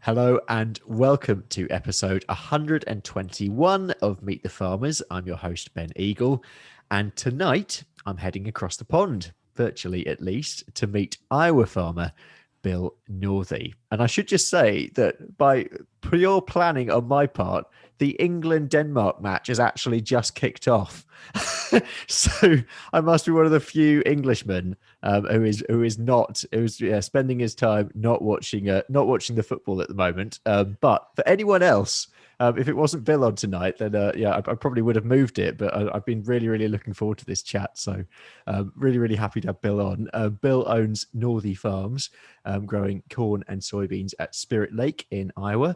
Hello and welcome to episode 121 of Meet the Farmers. I'm your host, Ben Eagle. And tonight I'm heading across the pond, virtually at least, to meet Iowa farmer Bill Northey. And I should just say that by pure planning on my part, the England-Denmark match has actually just kicked off. So I must be one of the few Englishmen who's spending his time not watching the football at the moment. But for anyone else, if it wasn't Bill on tonight, then I probably would have moved it. But I've been really looking forward to this chat. So really happy to have Bill on. Bill owns Northey Farms, growing corn and soybeans at Spirit Lake in Iowa.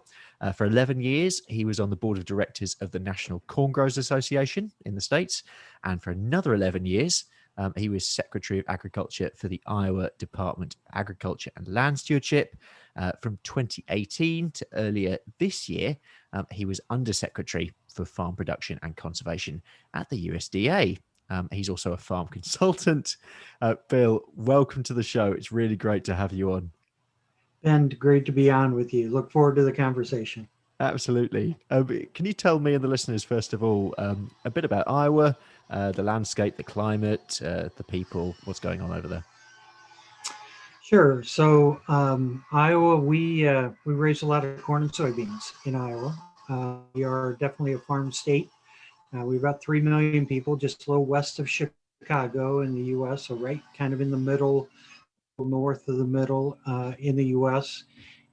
For 11 years, he was on the board of directors of the National Corn Growers Association in the States. And for another 11 years, he was Secretary of Agriculture for the Iowa Department of Agriculture and Land Stewardship. From 2018 to earlier this year, he was Undersecretary for Farm Production and Conservation at the USDA. He's also a farm consultant. Bill, welcome to the show. It's really great to have you on. Ben, great to be on with you. Look forward to the conversation. Absolutely. Can you tell me and the listeners, first of all, a bit about Iowa, the landscape, the climate, the people, what's going on over there? Sure. So Iowa, we raise a lot of corn and soybeans in Iowa. We are definitely a farm state. We've about 3 million people, just a little west of Chicago in the U.S., so right kind of in the middle, north of the middle in the U.S.,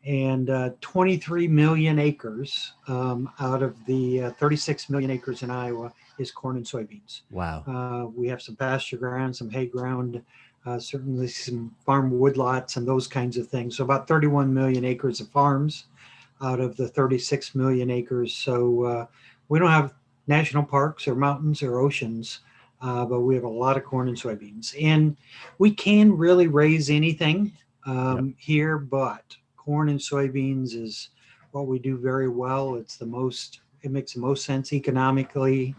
and 23 million acres out of the 36 million acres in Iowa is corn and soybeans. Wow. We have some pasture ground, some hay ground, certainly some farm woodlots and those kinds of things. So about 31 million acres of farms out of the 36 million acres. So we don't have national parks or mountains or oceans, but we have a lot of corn and soybeans. And we can really raise anything here, but corn and soybeans is what we do very well. It makes the most sense economically.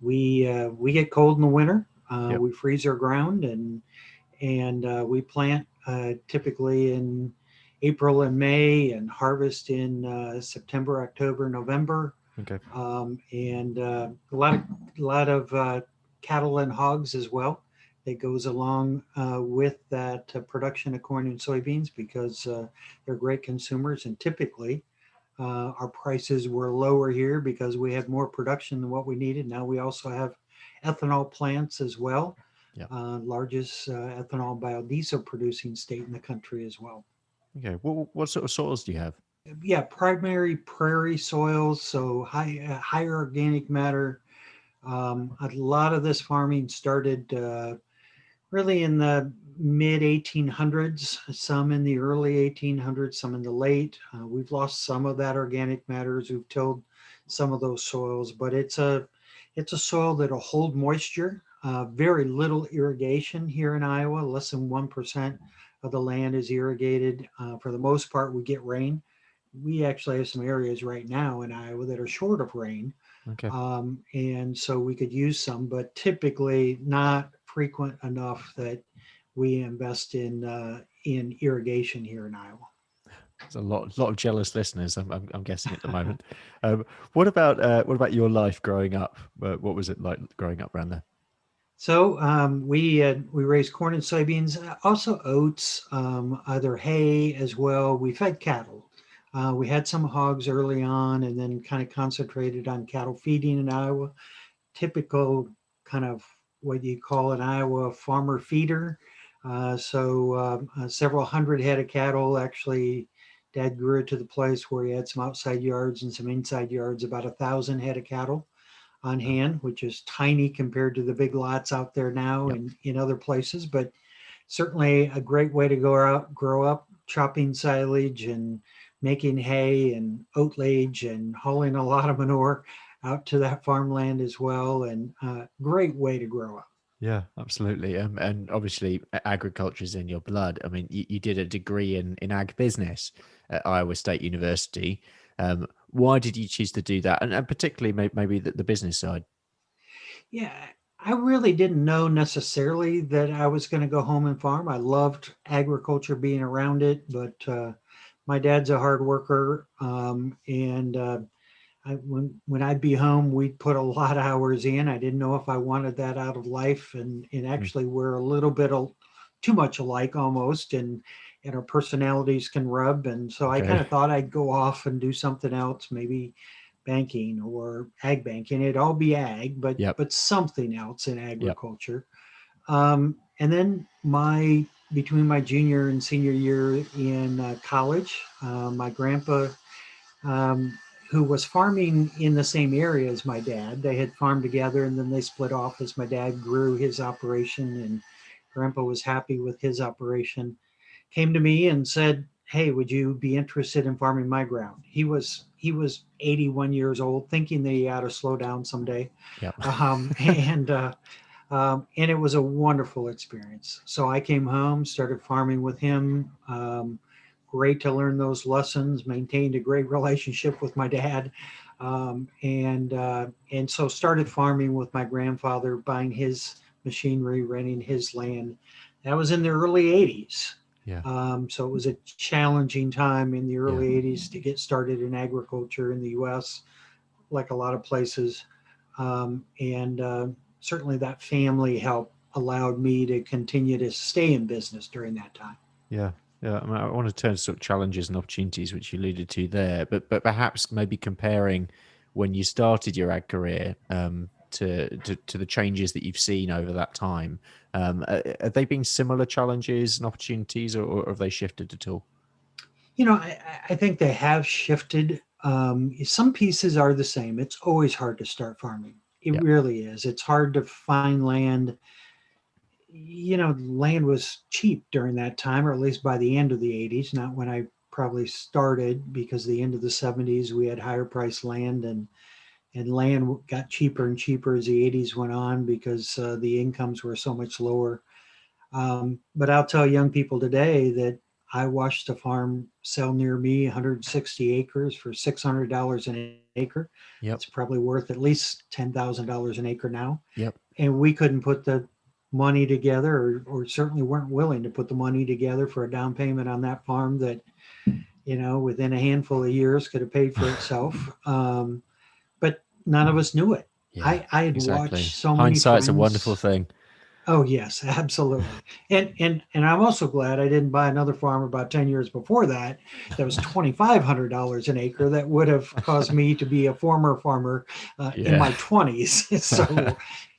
We get cold in the winter. We freeze our ground and we plant typically in April and May and harvest in September, October, November. Okay. And a lot of cattle and hogs as well. That goes along with that production of corn and soybeans because they're great consumers. And typically, our prices were lower here because we had more production than what we needed. Now we also have ethanol plants as well. Largest ethanol biodiesel producing state in the country as well. Okay. What sort of soils do you have? Yeah, primary prairie soils, so higher organic matter. A lot of this farming started really in the mid 1800s, some in the early 1800s, some in the late. We've lost some of that organic matter as we've tilled some of those soils, but it's a soil that'll hold moisture. Very little irrigation here in Iowa, less than 1% of the land is irrigated. For the most part, we get rain. We actually have some areas right now in Iowa that are short of rain. Okay. And so we could use some, but typically not frequent enough that we invest in irrigation here in Iowa. There's a lot of jealous listeners, I'm guessing at the moment. What about your life growing up? What was it like growing up around there? So we raise corn and soybeans, also oats, either hay as well. We fed cattle. We had some hogs early on and then kind of concentrated on cattle feeding in Iowa. Typical kind of what you call an Iowa farmer feeder. Several hundred head of cattle. Actually, Dad grew it to the place where he had some outside yards and some inside yards, about 1,000 head of cattle on hand, which is tiny compared to the big lots out there now and in other places, but certainly a great way to grow up, chopping silage and making hay and oatlage and hauling a lot of manure out to that farmland as well. And great way to grow up. Yeah, absolutely. And obviously agriculture is in your blood. I mean, you did a degree in ag business at Iowa State University. Why did you choose to do that? And particularly maybe the business side? Yeah, I really didn't know necessarily that I was going to go home and farm. I loved agriculture, being around it, but my dad's a hard worker, and when I'd be home, we'd put a lot of hours in. I didn't know if I wanted that out of life, and Mm. actually we're a little bit too much alike almost, and our personalities can rub. And so I kind Okay. of thought I'd go off and do something else, maybe banking or ag banking. It'd all be ag, Yep. but something else in Yep. agriculture. And then between my junior and senior year in college, my grandpa, um, who was farming in the same area as my dad, they had farmed together, and then they split off as my dad grew his operation, and grandpa was happy with his operation. Came to me and said, "Hey, would you be interested in farming my ground?" He was 81 years old, thinking that he ought to slow down someday, Yep. and it was a wonderful experience. So I came home, started farming with him. Great to learn those lessons. Maintained a great relationship with my dad, and so started farming with my grandfather, buying his machinery, renting his land. That was in the early '80s. Yeah. So it was a challenging time in the Yeah. early '80s to get started in agriculture in the U.S., like a lot of places. And certainly that family help allowed me to continue to stay in business during that time. Yeah, yeah. I mean, I want to turn to sort of challenges and opportunities, which you alluded to there, but perhaps maybe comparing when you started your ag career to the changes that you've seen over that time. Have they been similar challenges and opportunities, or have they shifted at all? I think they have shifted. Some pieces are the same. It's always hard to start farming. It Yeah, really is. It's hard to find land. Land was cheap during that time, or at least by the end of the '80s, not when I probably started, because the end of the '70s we had higher price land, and land got cheaper and cheaper as the '80s went on, because the incomes were so much lower. But I'll tell young people today that I watched a farm sell near me, 160 acres for $600 an acre. It's yep, probably worth at least $10,000 an acre now. yep, And we couldn't put the money together, or certainly weren't willing to put the money together for a down payment on that farm that, within a handful of years could have paid for itself. But none of us knew it. yeah, I had exactly. watched so many Hindsight's a wonderful friends. thing. Oh yes, absolutely. And I'm also glad I didn't buy another farm about 10 years before that. That was $2,500 an acre. That would have caused me to be a former farmer in Yeah. my 20s.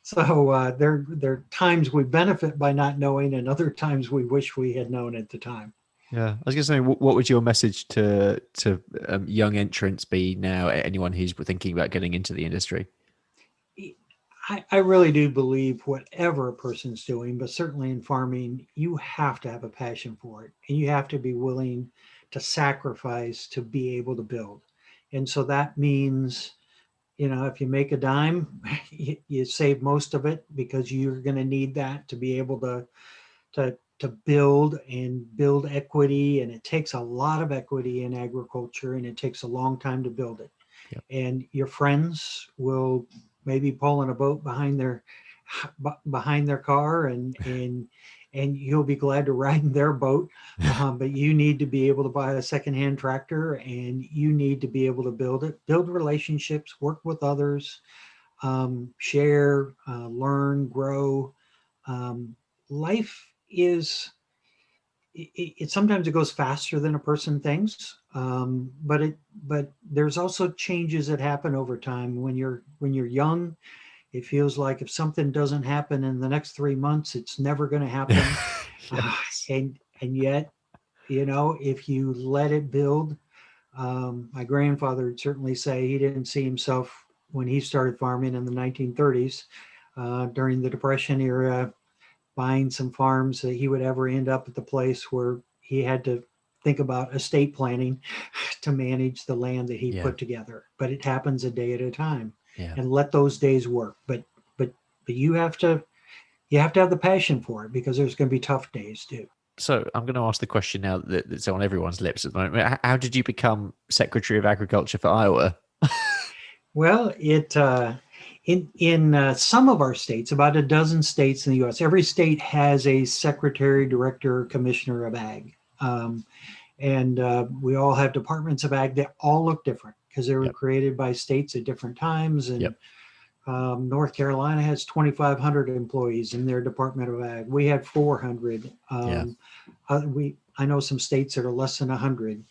So there are times we benefit by not knowing, and other times we wish we had known at the time. Yeah, I was going to say, what would your message to young entrants be now? Anyone who's thinking about getting into the industry? I really do believe whatever a person's doing, but certainly in farming, you have to have a passion for it, and you have to be willing to sacrifice to be able to build. And so that means, if you make a dime, you save most of it, because you're going to need that to be able to build and build equity. And it takes a lot of equity in agriculture, and it takes a long time to build it. Yep. And your friends will maybe pull in a boat behind their car, and you'll be glad to ride in their boat. But you need to be able to buy a secondhand tractor, and you need to be able to build relationships, work with others, share, learn, grow. Life is sometimes it goes faster than a person thinks, but there's also changes that happen over time. When you're young, it feels like if something doesn't happen in the next 3 months, it's never going to happen. uh, Yes. and yet, if you let it build. My grandfather would certainly say he didn't see himself when he started farming in the 1930s, during the Depression era, buying some farms, that he would ever end up at the place where he had to think about estate planning to manage the land that he Yeah. put together. But it happens a day at a time, Yeah. and let those days work. But you have to have the passion for it, because there's going to be tough days too. So I'm going to ask the question now that's on everyone's lips at the moment. How did you become Secretary of Agriculture for Iowa? Well, it in some of our states, about a dozen states in the U.S., every state has a secretary, director, commissioner of ag. Um, And we all have departments of ag that all look different because they were Yep. created by states at different times. And Yep. North Carolina has 2,500 employees in their Department of Ag. We had 400. Yeah. I know some states that are less than 100.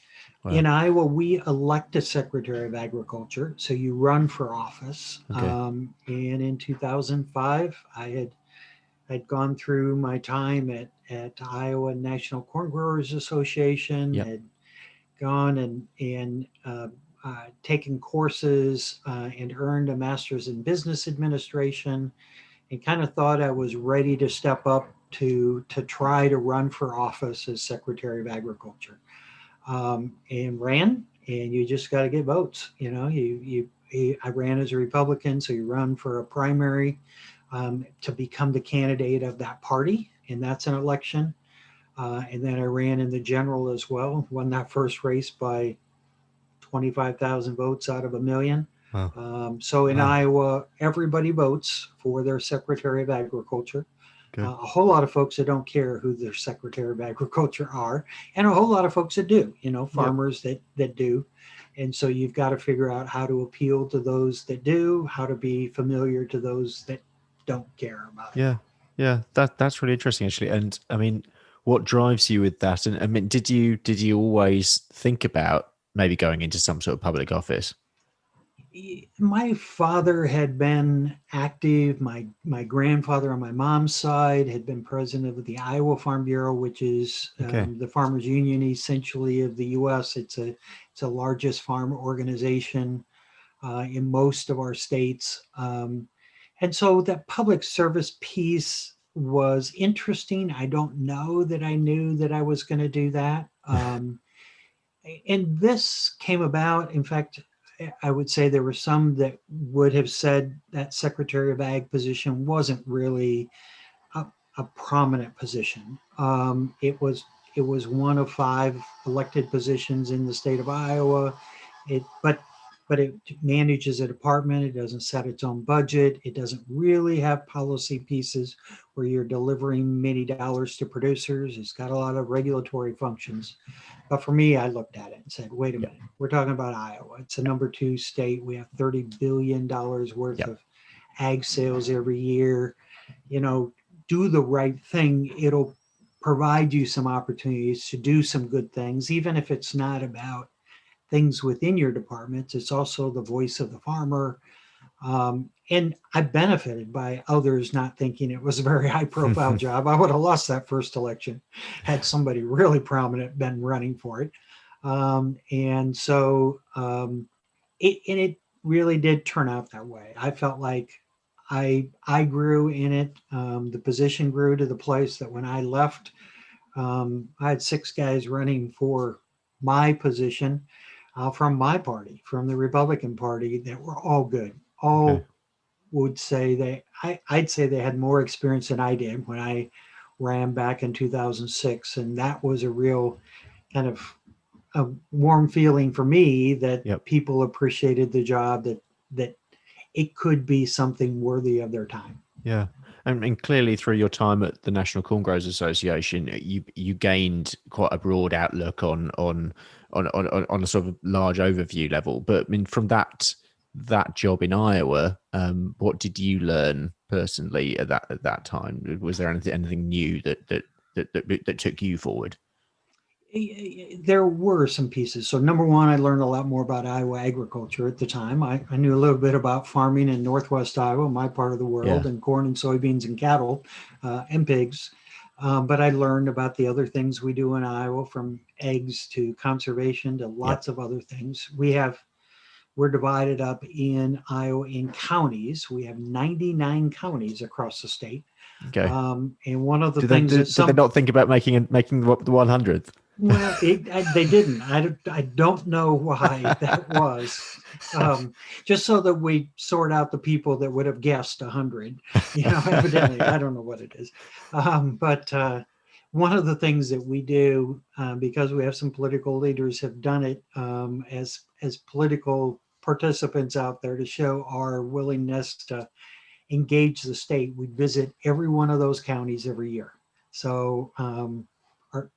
Wow. In Iowa, we elect a Secretary of Agriculture, so you run for office. Okay. And in 2005, I'd gone through my time at Iowa National Corn Growers Association, Yep. had gone and taken courses and earned a master's in business administration, and kind of thought I was ready to step up to try to run for office as Secretary of Agriculture, and ran. And you just got to get votes. I ran as a Republican, so you run for a primary to become the candidate of that party, and that's an election. And then I ran in the general as well, won that first race by 25,000 votes out of a million. Wow. So in Wow. Iowa, everybody votes for their Secretary of Agriculture. Good. A whole lot of folks that don't care who their Secretary of Agriculture are, and a whole lot of folks that do, Yep. farmers that do. And so you've got to figure out how to appeal to those that do, how to be familiar to those that don't care about it. Yeah. Yeah. That's really interesting, actually. And I mean, what drives you with that? And I mean, did you always think about maybe going into some sort of public office? My father had been active. My grandfather on my mom's side had been president of the Iowa Farm Bureau, which is Okay. the farmers union essentially of the U.S. It's the largest farm organization in most of our states, and so that public service piece was interesting. I don't know that I knew that I was going to do that. And this came about. In fact, I would say there were some that would have said that Secretary of Ag position wasn't really a, a prominent position. It was one of 5 elected positions in the state of Iowa. But it manages a department. It doesn't set its own budget. It doesn't really have policy pieces where you're delivering many dollars to producers. It's got a lot of regulatory functions. But for me, I looked at it and said, wait a Yep. minute, we're talking about Iowa. It's a number 2 state. We have $30 billion worth Yep. of ag sales every year. Do the right thing. It'll provide you some opportunities to do some good things, even if it's not about things within your departments. It's also the voice of the farmer. And I benefited by others not thinking it was a very high profile job. I would have lost that first election had somebody really prominent been running for it. And so it really did turn out that way. I felt like I grew in it. The position grew to the place that when I left, I had 6 guys running for my position from my party, from the Republican Party, that were all good. Okay. All would say I'd say they had more experience than I did when I ran back in 2006. And that was a real kind of a warm feeling for me that Yep. people appreciated the job, that it could be something worthy of their time. Yeah. And clearly through your time at the National Corn Growers Association, you gained quite a broad outlook on a sort of large overview level. But I mean, from that job in Iowa, what did you learn personally at that time? Was there anything new that took you forward? There were some pieces. So number one, I learned a lot more about Iowa agriculture at the time. I knew a little bit about farming in Northwest Iowa, my part of the world, Yeah. and corn and soybeans and cattle and pigs. But I learned about the other things we do in Iowa, from eggs to conservation to Yep. lots of other things. We're divided up in Iowa in counties. We have 99 counties across the state. Okay. And one of the Did they things that did they not think about making the 100th? well, they didn't. I don't know why that was. Just so that we sort out the people that would have guessed 100. Evidently, I don't know what it is. But one of the things that we do, because we have some political leaders have done it as political participants out there to show our willingness to engage the state, we visit every one of those counties every year. So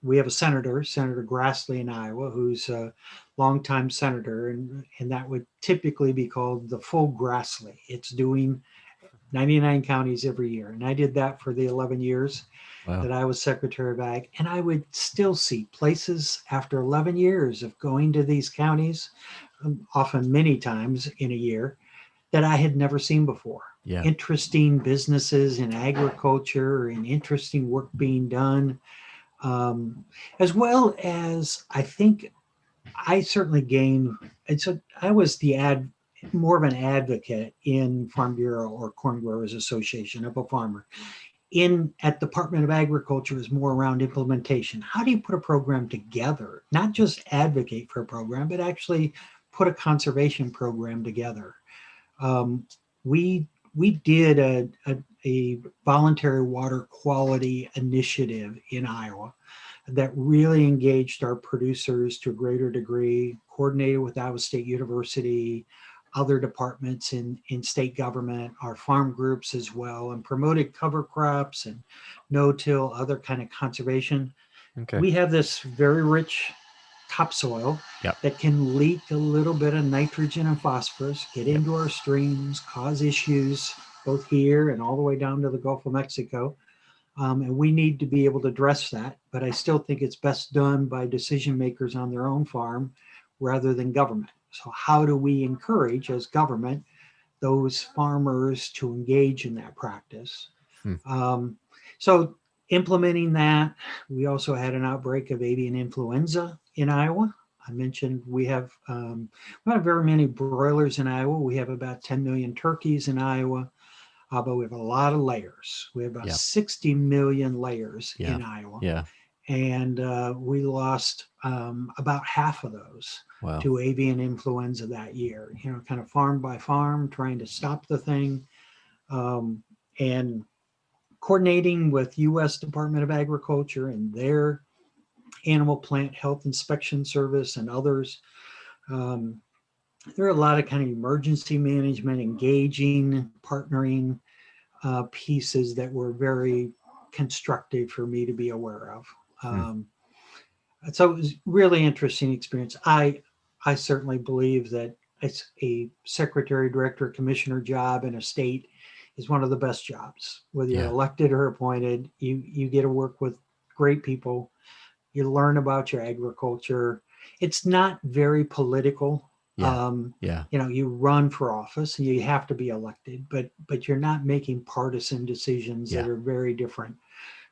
we have a senator, Senator Grassley in Iowa, who's a longtime senator, and that would typically be called the full Grassley. It's doing 99 counties every year. And I did that for the 11 years Wow. that I was Secretary of Ag. And I would still see places after 11 years of going to these counties, often many times in a year, that I had never seen before. Yeah. Interesting businesses in agriculture and interesting work being done. As well as I think I certainly gained, and so I was more of an advocate in Farm Bureau or Corn Growers Association of a farmer. In at Department of Agriculture is more around implementation. How do you put a program together? Not just advocate for a program, but actually put a conservation program together. Um, we we did a voluntary water quality initiative in Iowa that really engaged our producers to a greater degree, coordinated with Iowa State University, other departments in state government, our farm groups as well, and promoted cover crops and no-till, other kind of conservation. Okay. We have this very rich topsoil Yep. that can leak a little bit of nitrogen and phosphorus, get Yep. into our streams, cause issues both here and all the way down to the Gulf of Mexico. And we need to be able to address that. But I still think it's best done by decision makers on their own farm rather than government. So, how do we encourage, as government, those farmers to engage in that practice? Hmm. So, implementing that, we also had an outbreak of avian influenza in Iowa. I mentioned we have not very many broilers in Iowa. We have about 10 million turkeys in Iowa. But we have a lot of layers. We have about Yeah. 60 million layers Yeah. in Iowa. Yeah. And we lost about half of those Wow. to avian influenza that year, kind of farm by farm, trying to stop the thing. And coordinating with U.S. Department of Agriculture and their Animal Plant Health Inspection Service and others. There are a lot of kind of emergency management, engaging, partnering pieces that were very constructive for me to be aware of. So it was really interesting experience. I certainly believe that it's a secretary, director, commissioner job in a state is one of the best jobs. Whether you're Yeah. elected or appointed, you get to work with great people. You learn about your agriculture. It's not very political. Yeah. Yeah. You run for office and you have to be elected, but you're not making partisan decisions that Yeah. are very different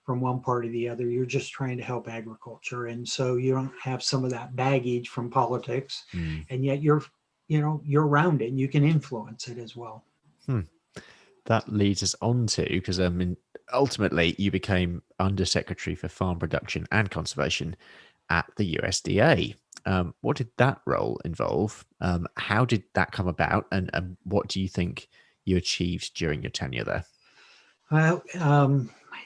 from one party to the other. You're just trying to help agriculture, and so you don't have some of that baggage from politics, and yet you're around it and you can influence it as well. That leads us on to, because ultimately you became Undersecretary for Farm Production and Conservation at the USDA. What did that role involve? How did that come about, and what do you think you achieved during your tenure there? Well,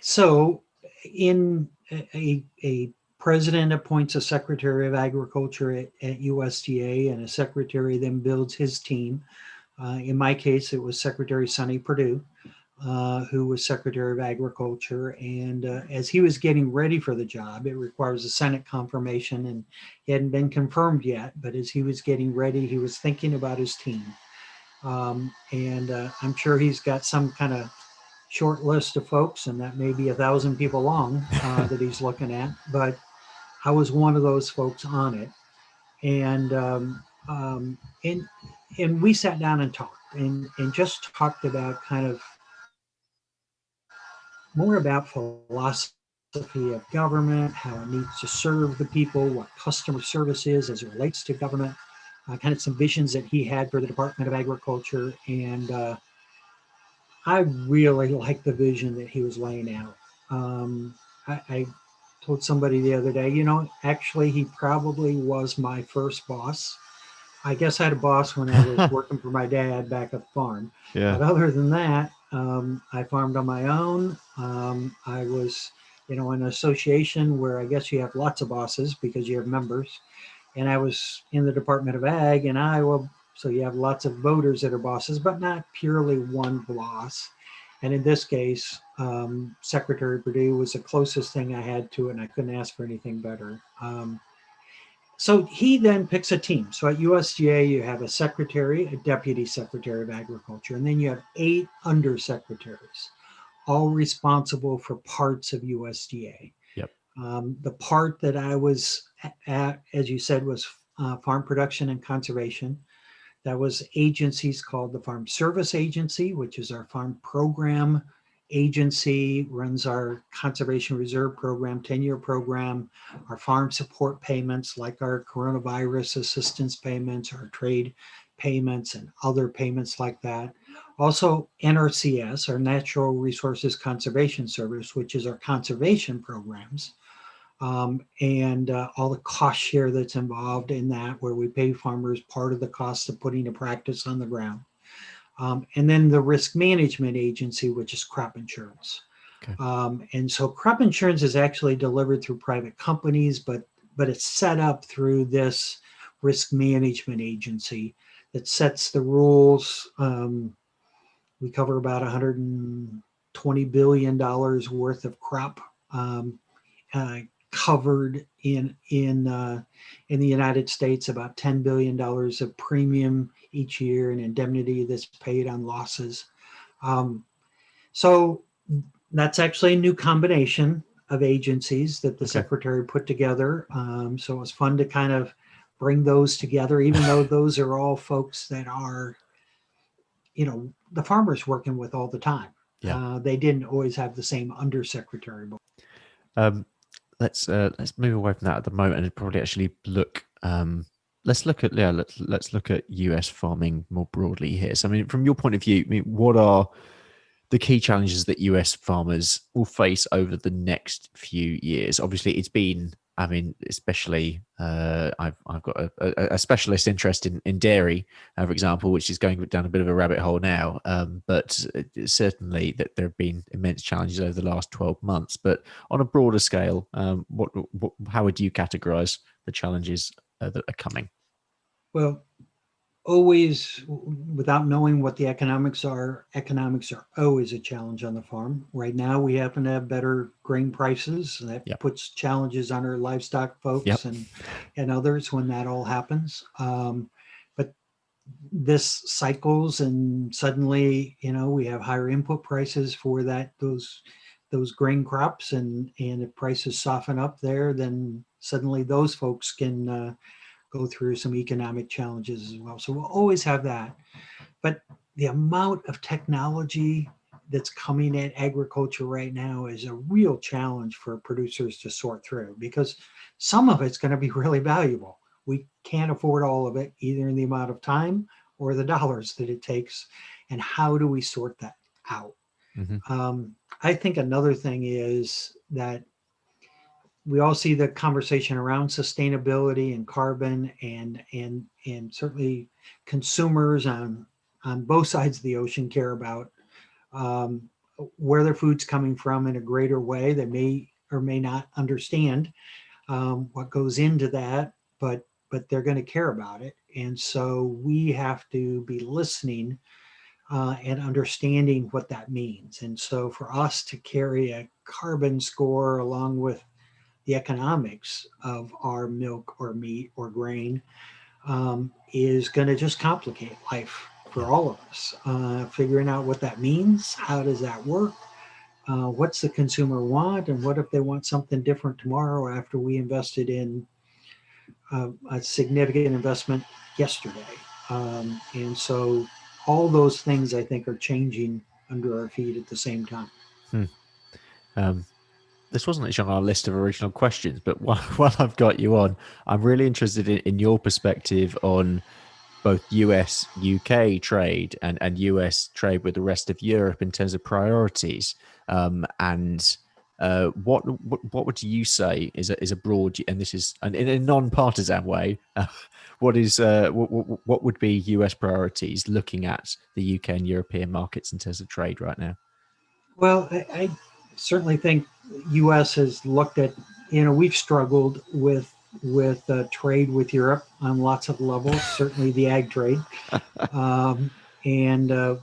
so in a president appoints a secretary of agriculture at USDA, and a secretary then builds his team. In my case, it was Secretary Sonny Perdue, who was Secretary of Agriculture. And as he was getting ready for the job, it requires a Senate confirmation, and he hadn't been confirmed yet. But as he was getting ready, he was thinking about his team. And I'm sure he's got some kind of short list of folks, and that may be 1,000 people long that he's looking at. But I was one of those folks on it. And and we sat down and talked and just talked about kind of more about philosophy of government, how it needs to serve the people, what customer service is as it relates to government, kind of some visions that he had for the Department of Agriculture. And I really liked the vision that he was laying out. I told somebody the other day, actually, he probably was my first boss. I guess I had a boss when I was working for my dad back at the farm. Yeah. But other than that, I farmed on my own. I was, in an association where I guess you have lots of bosses because you have members. And I was in the Department of Ag in Iowa. So you have lots of voters that are bosses, but not purely one boss. And in this case, Secretary Perdue was the closest thing I had to it, and I couldn't ask for anything better. So he then picks a team. So at USDA, you have a secretary, a deputy secretary of agriculture, and then you have 8 undersecretaries, all responsible for parts of USDA. Yep. The part that I was at, as you said, was farm production and conservation. That was agencies called the Farm Service Agency, which is our farm program agency, runs our conservation reserve program, 10-year program, our farm support payments like our coronavirus assistance payments, our trade payments, and other payments like that. Also, NRCS, our Natural Resources Conservation Service, which is our conservation programs. And all the cost share that's involved in that, where we pay farmers part of the cost of putting a practice on the ground. And then the risk management agency, which is crop insurance. Okay. And so crop insurance is actually delivered through private companies, but it's set up through this risk management agency that sets the rules. We cover about $120 billion worth of crop covered in the United States, about $10 billion of premium each year and indemnity that's paid on losses. So that's actually a new combination of agencies that the secretary put together. So it was fun to kind of bring those together, even though those are all folks that are, the farmers working with all the time. Yeah. They didn't always have the same undersecretary. Let's move away from that at the moment and probably actually look. Let's look at US farming more broadly here. So, I mean, from your point of view, I mean, what are the key challenges that US farmers will face over the next few years? Obviously, it's been, I mean, especially I've got a specialist interest in dairy, for example, which is going down a bit of a rabbit hole now. But certainly that there have been immense challenges over the last 12 months. But on a broader scale, how would you categorize the challenges that are coming? Well, always, without knowing what the economics are always a challenge on the farm. Right now, we happen to have better grain prices, and that puts challenges on our livestock folks and others when that all happens. But this cycles, and suddenly, we have higher input prices for those grain crops, and if prices soften up there, then suddenly those folks can go through some economic challenges as well. So we'll always have that. But the amount of technology that's coming at agriculture right now is a real challenge for producers to sort through, because some of it's going to be really valuable. We can't afford all of it, either in the amount of time or the dollars that it takes. And how do we sort that out? Mm-hmm. I think another thing is that we all see the conversation around sustainability and carbon, and certainly consumers on both sides of the ocean care about where their food's coming from in a greater way. They may or may not understand what goes into that, but they're going to care about it. And so we have to be listening and understanding what that means. And so for us to carry a carbon score along with the economics of our milk or meat or grain is going to just complicate life for all of us. Figuring out what that means, how does that work, what's the consumer want, and what if they want something different tomorrow after we invested in a significant investment yesterday. And so all those things, I think, are changing under our feet at the same time. This wasn't actually on our list of original questions, but while I've got you on, I'm really interested in your perspective on both US UK trade and US trade with the rest of Europe in terms of priorities. And what would you say is a broad, and this is in a non-partisan way, what would be US priorities looking at the UK and European markets in terms of trade right now? Well, I certainly think U.S. has looked at, we've struggled with trade with Europe on lots of levels, certainly the ag trade. And,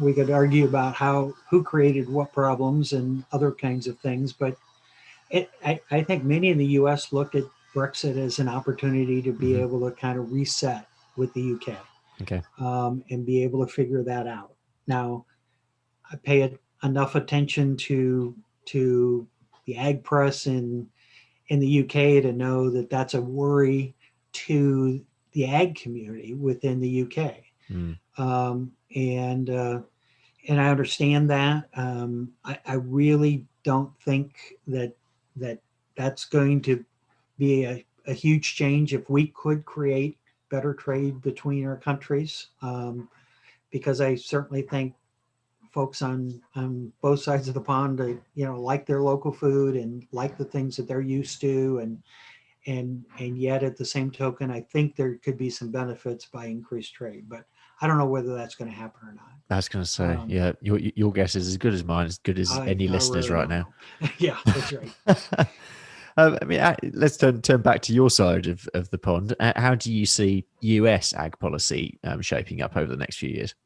we could argue about who created what problems and other kinds of things, but I think many in the U.S. looked at Brexit as an opportunity to be able to kind of reset with the UK, Okay. and be able to figure that out. Now, I pay enough attention to the ag press in the UK to know that that's a worry to the ag community within the UK. Mm. And I understand that. I really don't think that that's going to be a huge change if we could create better trade between our countries, because I certainly think folks on both sides of the pond, like their local food and like the things that they're used to, and yet at the same token, I think there could be some benefits by increased trade, but I don't know whether that's going to happen or not. I was going to say, yeah, your guess is as good as mine, as good as any I listeners really right don't now. know. Yeah, that's right. I mean, let's turn back to your side of the pond. How do you see US ag policy shaping up over the next few years?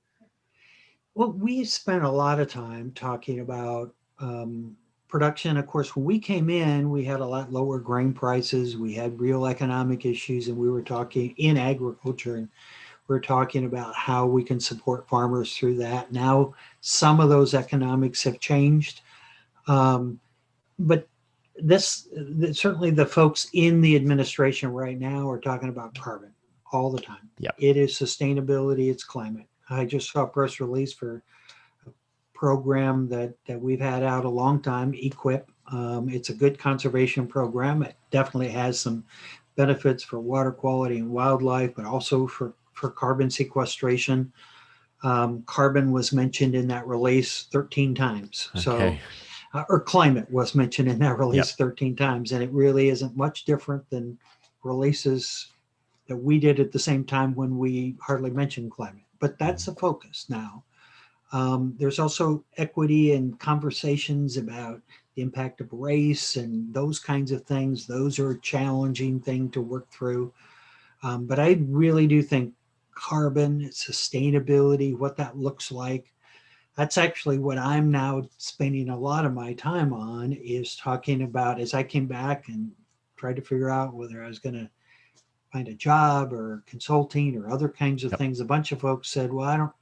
Well, we spent a lot of time talking about production. Of course, when we came in, we had a lot lower grain prices. We had real economic issues, and we were talking in agriculture, and we're talking about how we can support farmers through that. Now, some of those economics have changed, but certainly the folks in the administration right now are talking about carbon all the time. Yeah. It is sustainability, it's climate. I just saw a press release for a program that we've had out a long time, Equip. It's a good conservation program. It definitely has some benefits for water quality and wildlife, but also for carbon sequestration. Carbon was mentioned in that release 13 times. Okay. Or climate was mentioned in that release 13 times. And it really isn't much different than releases that we did at the same time when we hardly mentioned climate. But that's the focus now. There's also equity and conversations about the impact of race and those kinds of things. Those are a challenging thing to work through. But I really do think carbon, sustainability, what that looks like, that's actually what I'm now spending a lot of my time on, is talking about, as I came back and tried to figure out whether I was going to find a job or consulting or other kinds of things. A bunch of folks said, well, I don't,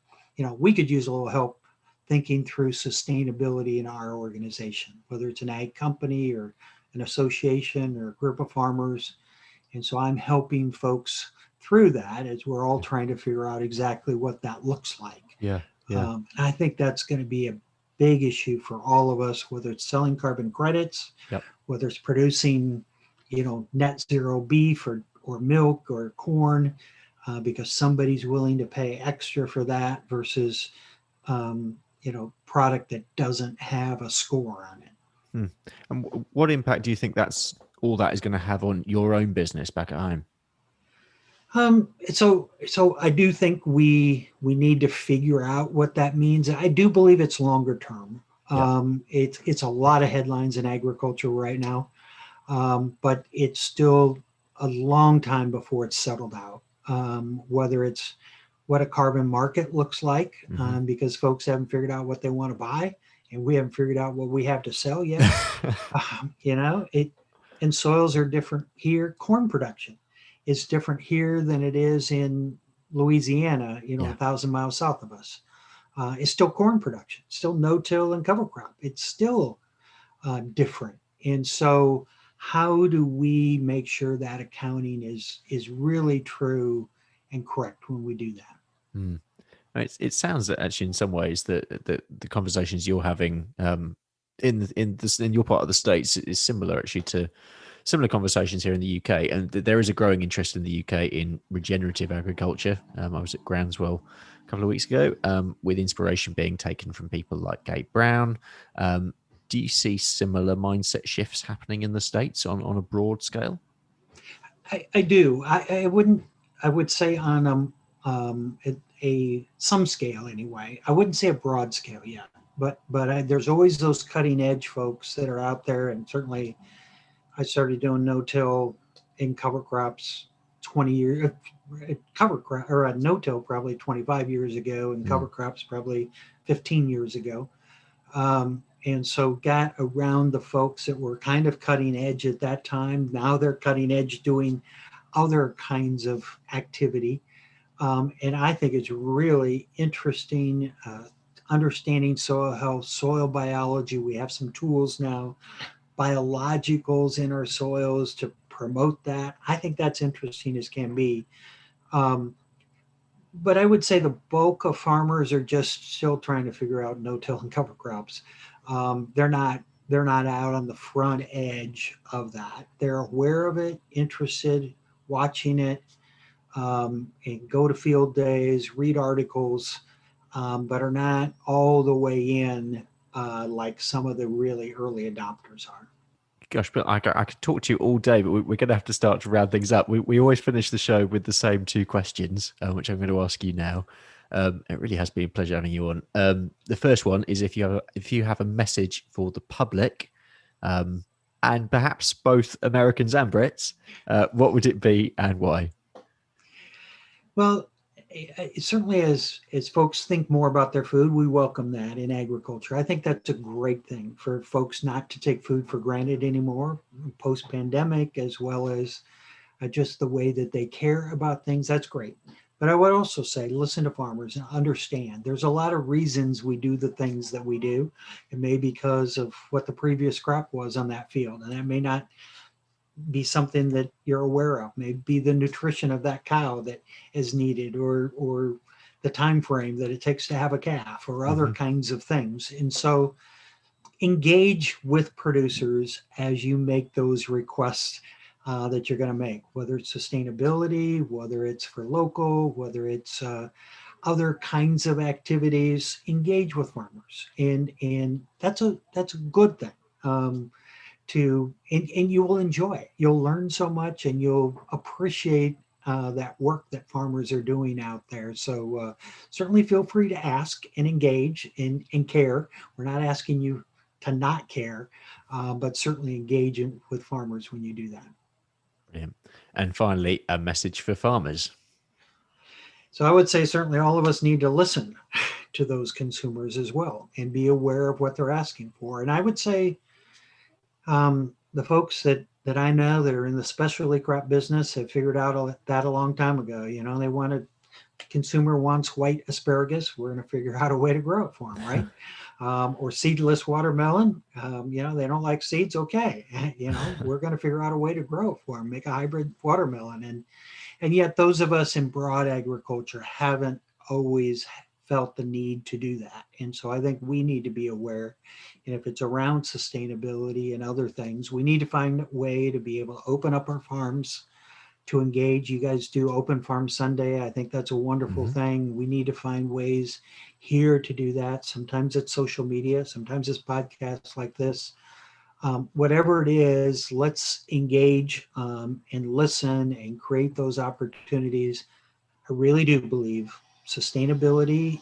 we could use a little help thinking through sustainability in our organization, whether it's an ag company or an association or a group of farmers. And so I'm helping folks through that as we're all trying to figure out exactly what that looks like. Yeah. Yeah. I think that's going to be a big issue for all of us, whether it's selling carbon credits, whether it's producing, net zero beef or milk or corn, because somebody's willing to pay extra for that versus, product that doesn't have a score on it. And what impact do you think all that is going to have on your own business back at home? So I do think we need to figure out what that means. I do believe it's longer term. It's a lot of headlines in agriculture right now, but it's still a long time before it's settled out. Whether it's what a carbon market looks like, because folks haven't figured out what they want to buy, and we haven't figured out what we have to sell yet. And soils are different here. Corn production is different here than it is in Louisiana, 1,000 miles south of us. It's still corn production, still no-till and cover crop. It's still different. And so how do we make sure that accounting is really true and correct when we do that? It sounds that actually in some ways that the conversations you're having in your part of the States is similar actually to similar conversations here in the UK, and there is a growing interest in the UK in regenerative agriculture. I was at Groundswell a couple of weeks ago, with inspiration being taken from people like Gabe Brown. Do you see similar mindset shifts happening in the States on a broad scale? I do. I would say on some scale anyway. I wouldn't say a broad scale yet, but there's always those cutting edge folks that are out there, and certainly I started doing no-till in cover crops 20 years, cover crop or no-till probably 25 years ago, and cover Mm. crops probably 15 years ago. And so got around the folks that were kind of cutting edge at that time. Now they're cutting edge doing other kinds of activity. And I think it's really interesting understanding soil health, soil biology. We have some tools now, biologicals in our soils to promote that. I think that's interesting as can be. Um, but I would say the bulk of farmers are just still trying to figure out no-till and cover crops. They're not out on the front edge of that. They're aware of it, interested, watching it, and go to field days, read articles, but are not all the way in like some of the really early adopters are. Gosh, but I could talk to you all day, but we're going to have to start to round things up. We always finish the show with the same two questions, which I'm going to ask you now. It really has been a pleasure having you on. The first one is if you have a message for the public, and perhaps both Americans and Brits, what would it be and why? Well, certainly as folks think more about their food, we welcome that in agriculture. I think that's a great thing for folks not to take food for granted anymore, post pandemic, as well as just the way that they care about things. That's great. But I would also say, listen to farmers and understand there's a lot of reasons we do the things that we do. It may be because of what the previous crop was on that field, and that may not be something that you're aware of. Maybe the nutrition of that cow that is needed, or the time frame that it takes to have a calf, or other kinds of things. And so engage with producers as you make those requests that you're going to make, whether it's sustainability, whether it's for local, whether it's other kinds of activities. Engage with farmers, and that's a good thing. And you will enjoy it. You'll learn so much, and you'll appreciate that work that farmers are doing out there. So certainly feel free to ask and engage and care. We're not asking you to not care, but certainly engage with farmers when you do that. Brilliant. And finally, a message for farmers. So I would say certainly all of us need to listen to those consumers as well and be aware of what they're asking for. And I would say the folks that I know that are in the specialty crop business have figured out that a long time ago. You know, they wanted, consumer wants white asparagus. We're going to figure out a way to grow it for them, right? Or seedless watermelon. You know, they don't like seeds. Okay, you know, we're going to figure out a way to grow it for them, make a hybrid watermelon. And yet those of us in broad agriculture haven't always felt the need to do that. And so I think we need to be aware. And if it's around sustainability and other things, we need to find a way to be able to open up our farms to engage. You guys do Open Farm Sunday. I think that's a wonderful thing. We need to find ways here to do that. Sometimes it's social media, sometimes it's podcasts like this. Whatever it is, let's engage and listen and create those opportunities. I really do believe sustainability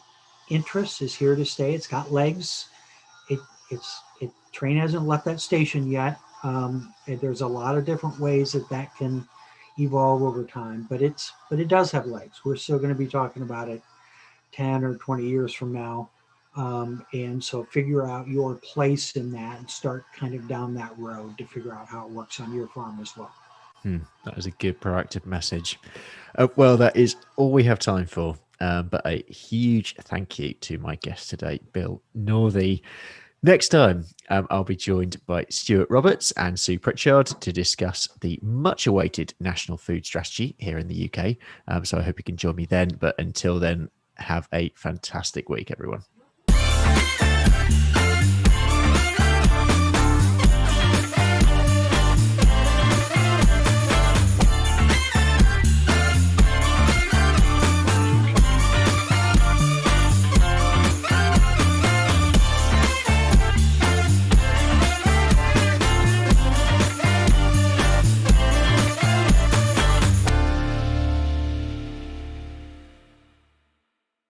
interest is here to stay. It's got legs. It train hasn't left that station yet. There's a lot of different ways that can evolve over time, but it does have legs. We're still going to be talking about it 10 or 20 years from now. And so figure out your place in that and start kind of down that road to figure out how it works on your farm as well. That is a good proactive message. Well, that is all we have time for. But a huge thank you to my guest today, Bill Northey. Next time, I'll be joined by Stuart Roberts and Sue Pritchard to discuss the much-awaited National Food Strategy here in the UK. So I hope you can join me then. But until then, have a fantastic week, everyone.